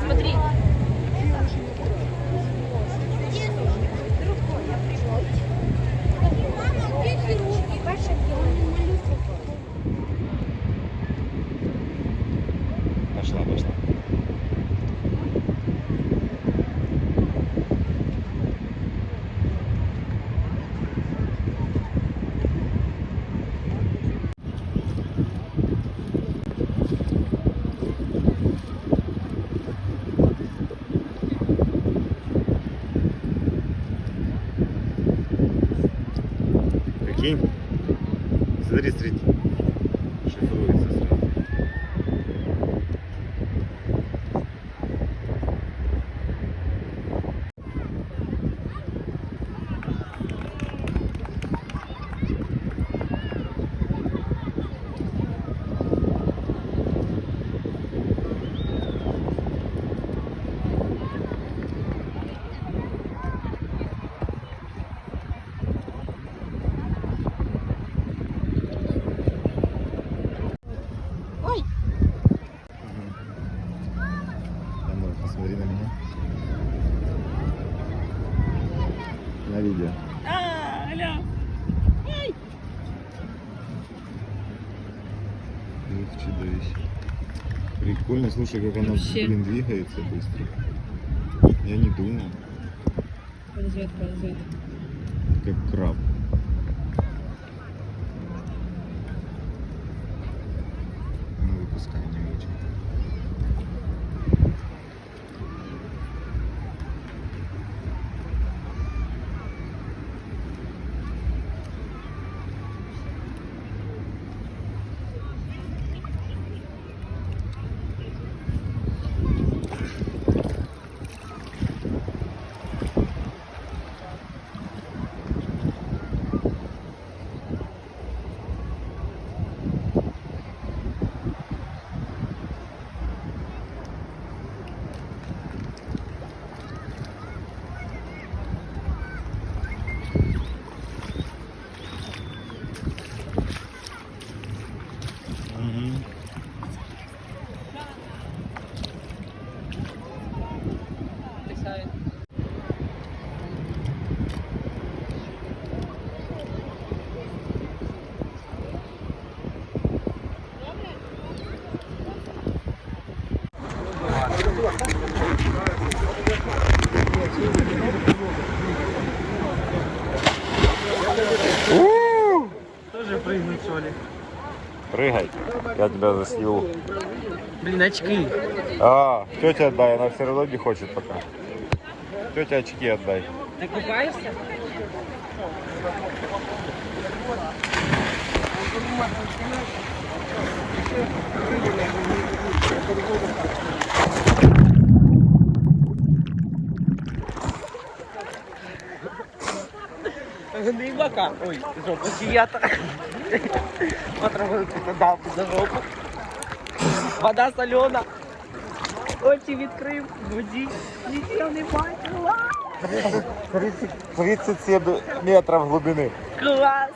Смотри. Мама, где хирурги? Ваша Пошла. Прикинь, смотри, шифруется сразу. Посмотри на меня. На видео. Аля. Ай. Ух, чудовище. Прикольно, слушай, как оно, Вообще. двигается быстро. Я не думал. Ползет. Как краб. Ну, выпускай не очень. Прыгай. Я тебя засниму. Блин, очки. А, тетя отдай, она все равно не хочет пока. Тетя очки отдай. Ты купаешься? Не бока. Ой, жопа чья-то. Потравился дав за жопу. Вода солена. Очі відкрив, воді. Нічого не бачила. 37 метров глубины. Клас.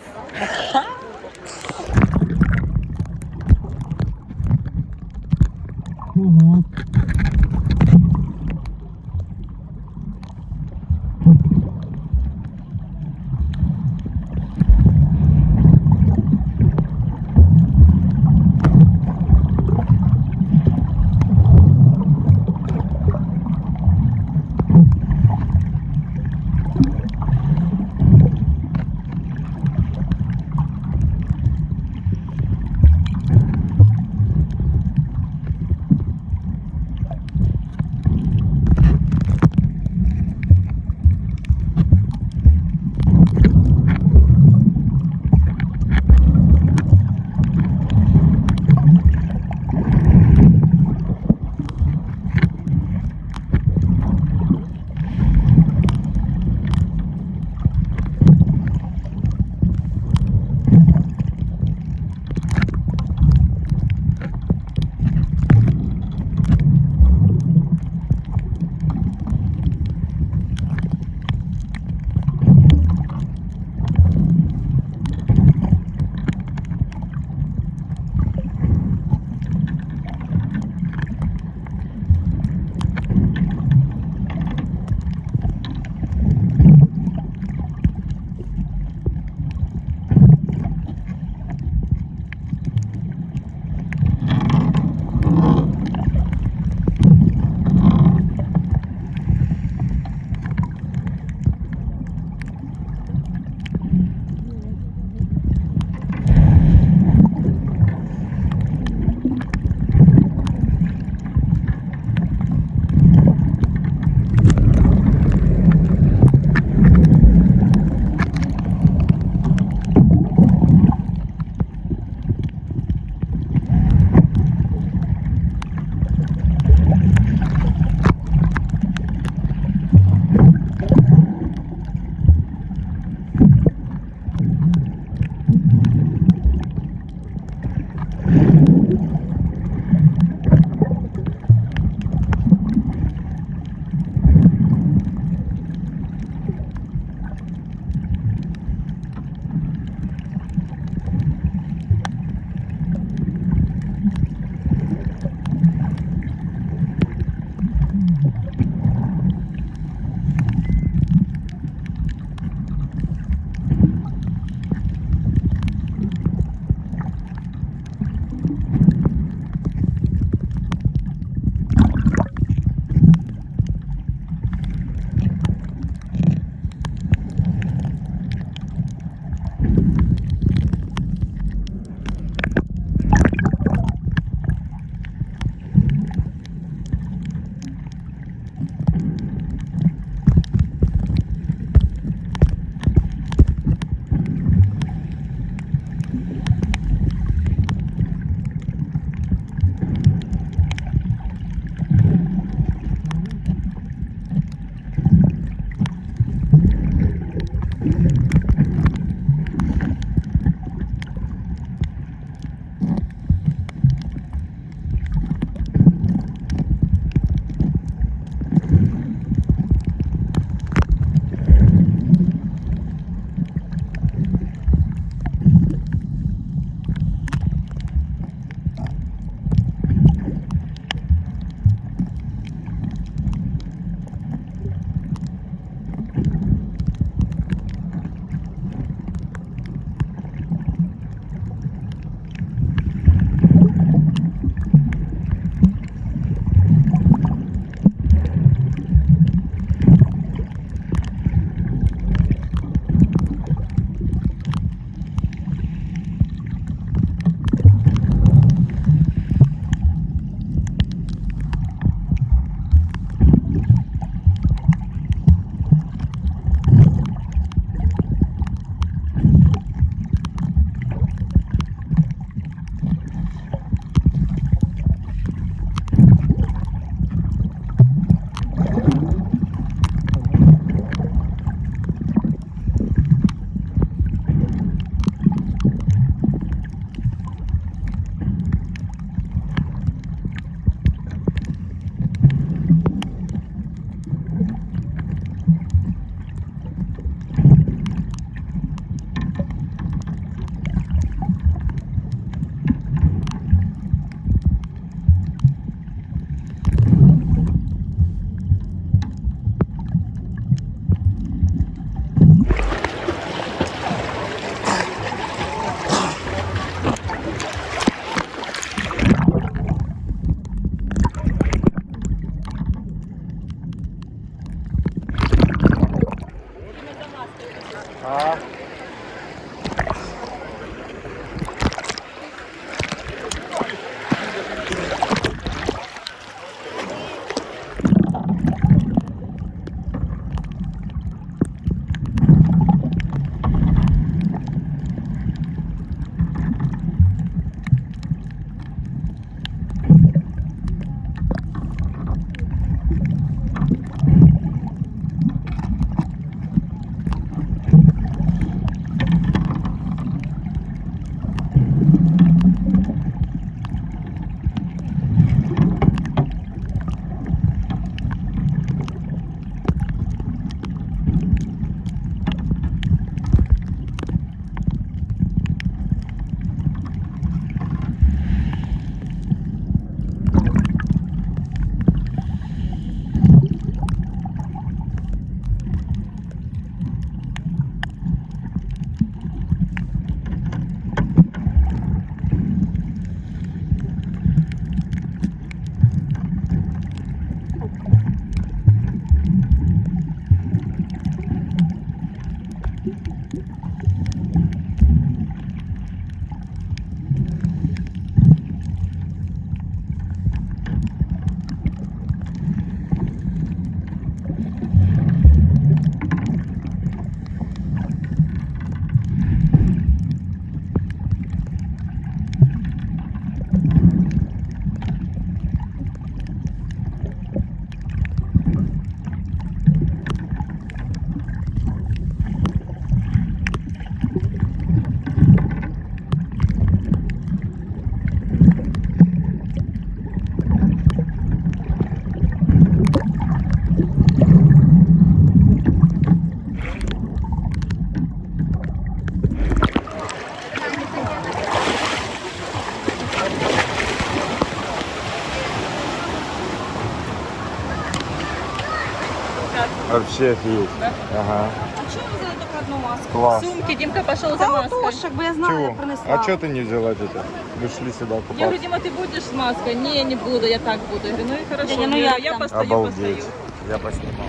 Вообще офигеть. Да? Ага. А чого ви взяли тільки одну маску? Класс. Сумки, Димка пошел за Та маской. отож, якби я знала, я Чего? принесла. А что ты не взяла это? Мы шли сюда Я купаться. говорю, Дима, ты будешь с маской? Не, не буду, я так буду. Я говорю, ну и хорошо. Дядя, ну Я, як говорю, я там? постою, Обалдеть. постою. Я поснимал.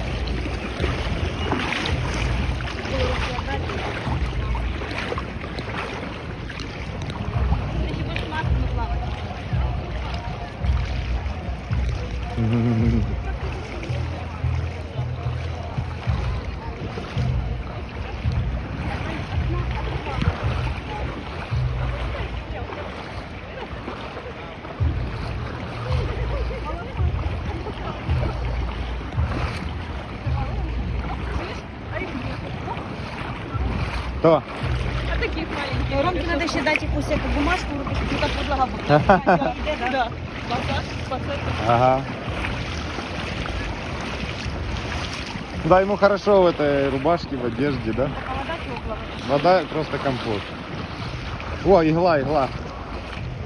Ти ще будеш маску наплавати. Кто? А таких маленьких. Ромке треба ще дати якусь яку бумажку, щоб так подлога буде. Да. Массаж, массаж. Ага. Да, ему хорошо в этой рубашке, в одежде, да? А вода тепла. Вода просто комфорт. О, игла, игла.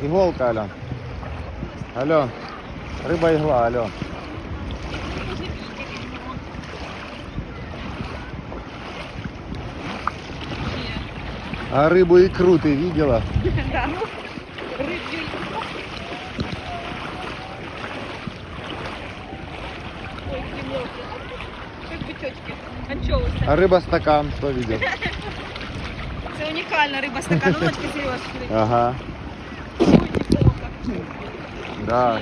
Иголка, Ален. Ален. Рыба-игла, Ален. А рыбу икру ты видела? Да. Рыбью. Ой, какие мелкие. Как бычочки. Анчоусы. А рыба-стакан кто видел? Це унікальна риба стакан. Ну, ночки Сереж. Ага. Ой, неплохо. Да.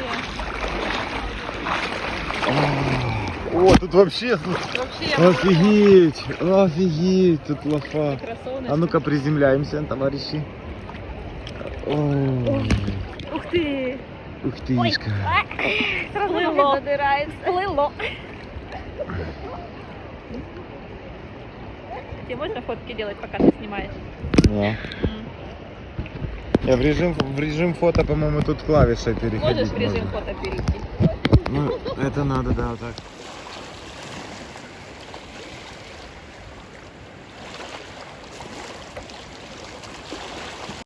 О, тут вообще... Вообще, Офигеть! Офигеть! Тут лафа. красоны. А ну-ка приземляемся, товарищи. Ой. Ух ты. Ух тышка. Сразу Плило. ноги задирається. Плыло. Тебе можно фотки делать, пока ты снимаешь? Не. Я в режим фото, по-моему, тут клавишей переходить. Можешь в режим можно. фото перейти? Ну, это надо, да, вот так.